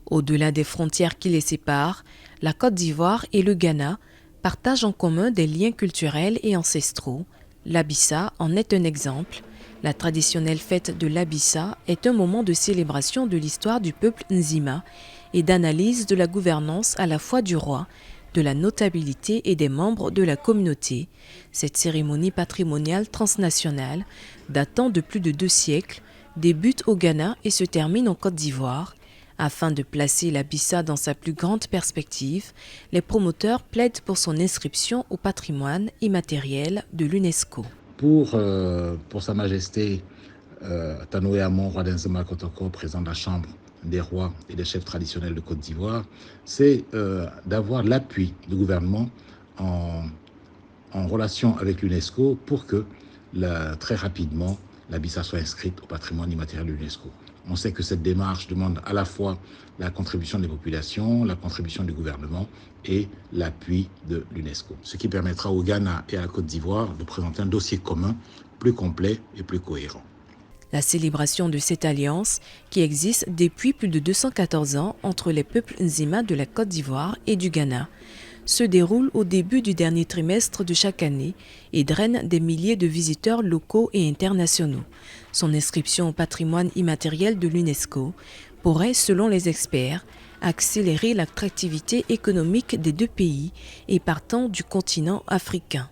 Au-delà des frontières qui les séparent, la Côte d'Ivoire et le Ghana partagent en commun des liens culturels et ancestraux. L'Abissa en est un exemple. La traditionnelle fête de l'Abissa est un moment de célébration de l'histoire du peuple Nzima et d'analyse de la gouvernance à la fois du roi, de la notabilité et des membres de la communauté. Cette cérémonie patrimoniale transnationale, datant de plus de 2 siècles, débute au Ghana et se termine en Côte d'Ivoire. Afin de placer l'Abissa dans sa plus grande perspective, les promoteurs plaident pour son inscription au patrimoine immatériel de l'UNESCO. Pour Sa Majesté Tanoé Amon, roi d'Nzema Kotoko, président de la Chambre des rois et des chefs traditionnels de Côte d'Ivoire, c'est d'avoir l'appui du gouvernement en relation avec l'UNESCO pour que très rapidement l'Abissa soit inscrite au patrimoine immatériel de l'UNESCO. On sait que cette démarche demande à la fois la contribution des populations, la contribution du gouvernement et l'appui de l'UNESCO. Ce qui permettra au Ghana et à la Côte d'Ivoire de présenter un dossier commun plus complet et plus cohérent. La célébration de cette alliance, qui existe depuis plus de 214 ans entre les peuples Nzima de la Côte d'Ivoire et du Ghana, se déroule au début du dernier trimestre de chaque année et draine des milliers de visiteurs locaux et internationaux. Son inscription au patrimoine immatériel de l'UNESCO pourrait, selon les experts, accélérer l'attractivité économique des 2 pays et partant du continent africain.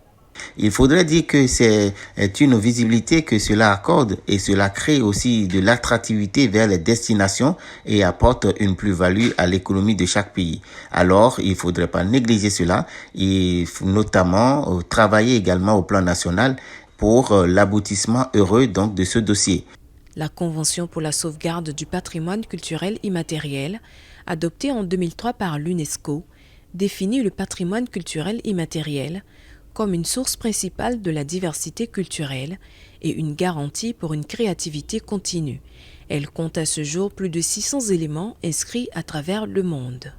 Il faudrait dire que c'est une visibilité que cela accorde et cela crée aussi de l'attractivité vers les destinations et apporte une plus-value à l'économie de chaque pays. Alors, il ne faudrait pas négliger cela et notamment travailler également au plan national pour l'aboutissement heureux donc de ce dossier. La Convention pour la sauvegarde du patrimoine culturel immatériel, adoptée en 2003 par l'UNESCO, définit le patrimoine culturel immatériel comme une source principale de la diversité culturelle et une garantie pour une créativité continue. Elle compte à ce jour plus de 600 éléments inscrits à travers le monde.